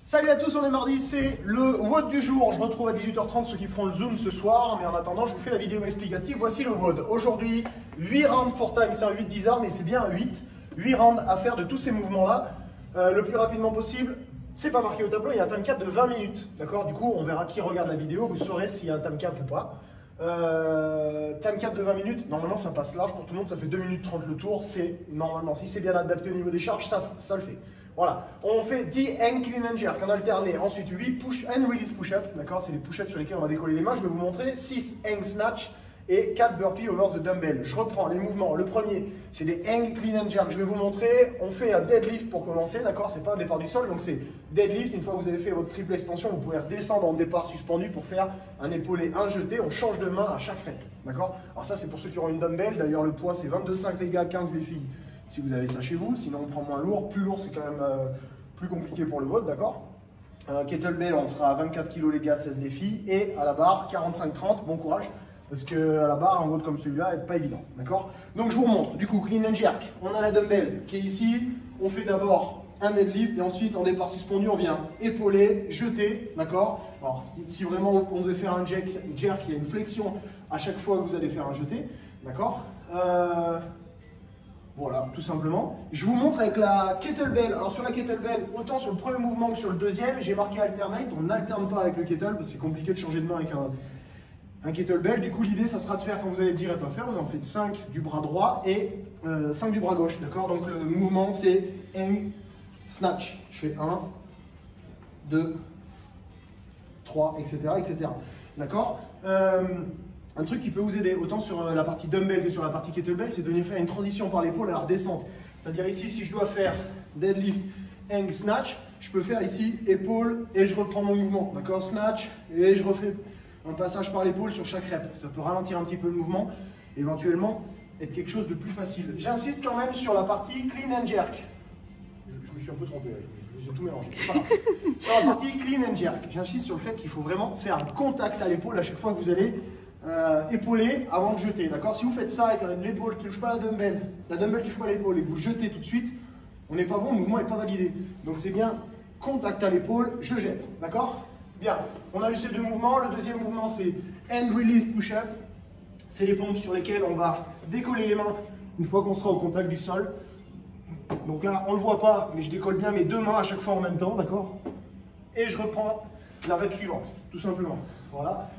Salut à tous, on est mardi, c'est le WOD du jour. Je retrouve à 18h30 ceux qui feront le Zoom ce soir, mais en attendant, je vous fais la vidéo explicative. Voici le WOD. Aujourd'hui, 8 rounds 4 time, c'est un 8 bizarre, mais c'est bien un 8. 8 rounds à faire de tous ces mouvements-là, le plus rapidement possible. C'est pas marqué au tableau, il y a un time cap de 20 minutes. D'accord? Du coup, on verra qui regarde la vidéo, vous saurez s'il y a un time cap ou pas. Time cap de 20 minutes, normalement ça passe large pour tout le monde, ça fait 2 minutes 30 le tour. C'est normalement, si c'est bien adapté au niveau des charges, ça le fait. Voilà, on fait 10 hang clean and jerk en alterné, ensuite 8 push and release push-up, d'accord, c'est les push-ups sur lesquels on va décoller les mains. Je vais vous montrer 6 hang snatch et 4 burpees over the dumbbell. Je reprends les mouvements. Le premier, c'est des hang clean and jerk. Je vais vous montrer, on fait un deadlift pour commencer, d'accord, c'est pas un départ du sol, donc c'est deadlift. Une fois que vous avez fait votre triple extension, vous pouvez redescendre en départ suspendu pour faire un épaulé, un jeté. On change de main à chaque rep, d'accord. Alors ça, c'est pour ceux qui auront une dumbbell. D'ailleurs, le poids, c'est 22,5 les gars, 15 les filles. Si vous avez ça chez vous, sinon on prend moins lourd. Plus lourd, c'est quand même plus compliqué pour le vote, d'accord. Kettlebell, on sera à 24 kg les gars, 16 les filles. Et à la barre, 45-30, bon courage. Parce que à la barre, un vote comme celui-là n'est pas évident, d'accord. Donc je vous remontre, du coup, clean and jerk. On a la dumbbell qui est ici. On fait d'abord un deadlift et ensuite, en départ suspendu, on vient épauler, jeter, d'accord. Alors, si vraiment on devait faire un jerk, il y a une flexion à chaque fois que vous allez faire un jeté, d'accord. Voilà, tout simplement. Je vous montre avec la kettlebell. Alors sur la kettlebell, autant sur le premier mouvement que sur le deuxième, j'ai marqué alternate. On n'alterne pas avec le kettle parce que c'est compliqué de changer de main avec un kettlebell. Du coup, l'idée, ça sera de faire, quand vous avez 10 reps à faire, vous en faites 5 du bras droit et 5 du bras gauche. D'accord? Donc le mouvement, c'est hang, snatch. Je fais 1, 2, 3, etc. etc. D'accord? Un truc qui peut vous aider, autant sur la partie dumbbell que sur la partie kettlebell, c'est de venir faire une transition par l'épaule à la redescente. C'est-à-dire ici, si je dois faire deadlift, hang, snatch, je peux faire ici épaule et je reprends mon mouvement. D'accord? Snatch et je refais un passage par l'épaule sur chaque rep. Ça peut ralentir un petit peu le mouvement, éventuellement être quelque chose de plus facile. J'insiste quand même sur la partie clean and jerk. Je me suis un peu trompé, j'ai tout mélangé. Voilà. Sur la partie clean and jerk, j'insiste sur le fait qu'il faut vraiment faire un contact à l'épaule à chaque fois que vous allez épauler avant de jeter, d'accord. Si vous faites ça avec l'épaule qui ne touche pas la dumbbell ne touche pas l'épaule et que vous jetez tout de suite, on n'est pas bon, le mouvement n'est pas validé. Donc c'est bien contact à l'épaule, je jette, d'accord. Bien, on a eu ces deux mouvements. Le deuxième mouvement, c'est hand release push-up. C'est les pompes sur lesquelles on va décoller les mains une fois qu'on sera au contact du sol. Donc là, on ne le voit pas, mais je décolle bien mes deux mains à chaque fois en même temps, d'accord. Et je reprends la rep suivante, tout simplement. Voilà.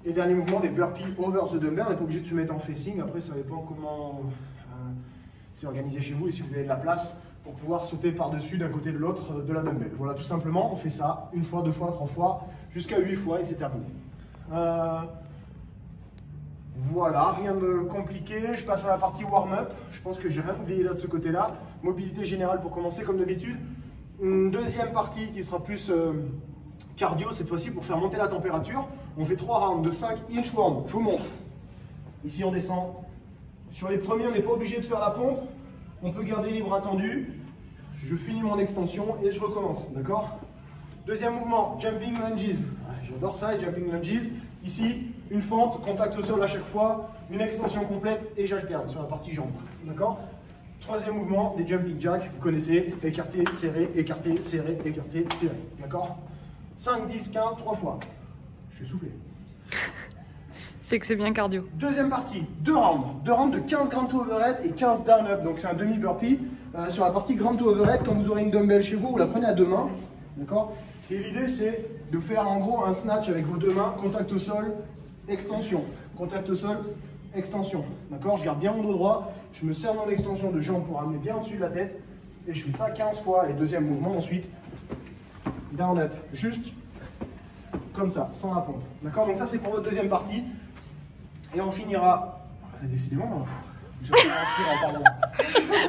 Et dernier mouvement, des burpees over the dumbbell. On n'est pas obligé de se mettre en facing. Après, ça dépend comment c'est organisé chez vous et si vous avez de la place pour pouvoir sauter par-dessus d'un côté de l'autre de la dumbbell. Voilà, tout simplement, on fait ça une fois, deux fois, trois fois, jusqu'à 8 fois et c'est terminé. Voilà, rien de compliqué. Je passe à la partie warm-up. Je pense que j'ai rien oublié là de ce côté-là. Mobilité générale pour commencer, comme d'habitude. Une deuxième partie qui sera plus cardio cette fois-ci pour faire monter la température. On fait 3 rounds de 5 inchworm. Je vous montre. Ici on descend. Sur les premiers, on n'est pas obligé de faire la pompe. On peut garder les bras tendus. Je finis mon extension et je recommence. D'accord? Deuxième mouvement, jumping lunges. J'adore ça, les jumping lunges. Ici, une fente, contact au sol à chaque fois, une extension complète et j'alterne sur la partie jambe. D'accord? Troisième mouvement, les jumping jacks. Vous connaissez, écarté, serré, écarté, serré, écarté, serré. D'accord? 5, 10, 15, 3 fois. Je suis soufflé. C'est que c'est bien cardio. Deuxième partie, 2 rounds. 2 rounds de 15 grand to overhead et 15 down up. Donc c'est un demi burpee. Sur la partie grand to overhead, quand vous aurez une dumbbell chez vous, vous la prenez à deux mains. D'accord? Et l'idée c'est de faire en gros un snatch avec vos deux mains, contact au sol, extension. Contact au sol, extension. D'accord? Je garde bien mon dos droit. Je me serre dans l'extension de jambe pour amener bien au-dessus de la tête. Et je fais ça 15 fois. Et deuxième mouvement ensuite. Down up, juste comme ça, sans la pompe. D'accord? Donc ça c'est pour votre deuxième partie. Et on finira. Décidément, en parlant.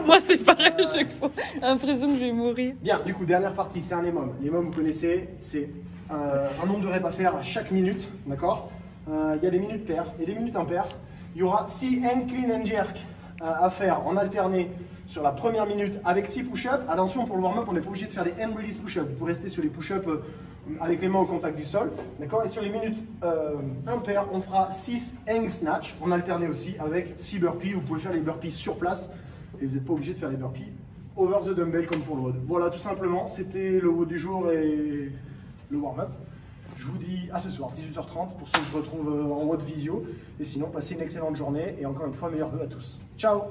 Moi c'est pareil à chaque fois. L'impression que je vais mourir. Bien, du coup, dernière partie, c'est un EMOM. L'EMOM, vous connaissez, c'est un nombre de reps à faire à chaque minute. D'accord? Il y a des minutes paires et des minutes impaires. Il y aura 6 hang clean and jerk à faire en alterné sur la première minute avec 6 push-ups. Attention, pour le warm-up, on n'est pas obligé de faire des hand release push-ups. Vous pouvez rester sur les push-ups avec les mains au contact du sol. D'accord? Et sur les minutes impaires, on fera 6 hang snatch en alterné aussi avec 6 burpees. Vous pouvez faire les burpees sur place et vous n'êtes pas obligé de faire les burpees over the dumbbell comme pour le WOD. Voilà, tout simplement, c'était le WOD du jour et le warm-up. Je vous dis à ce soir, 18h30, pour ceux que je retrouve en WOD visio. Et sinon, passez une excellente journée et encore une fois, meilleurs vœux à tous. Ciao!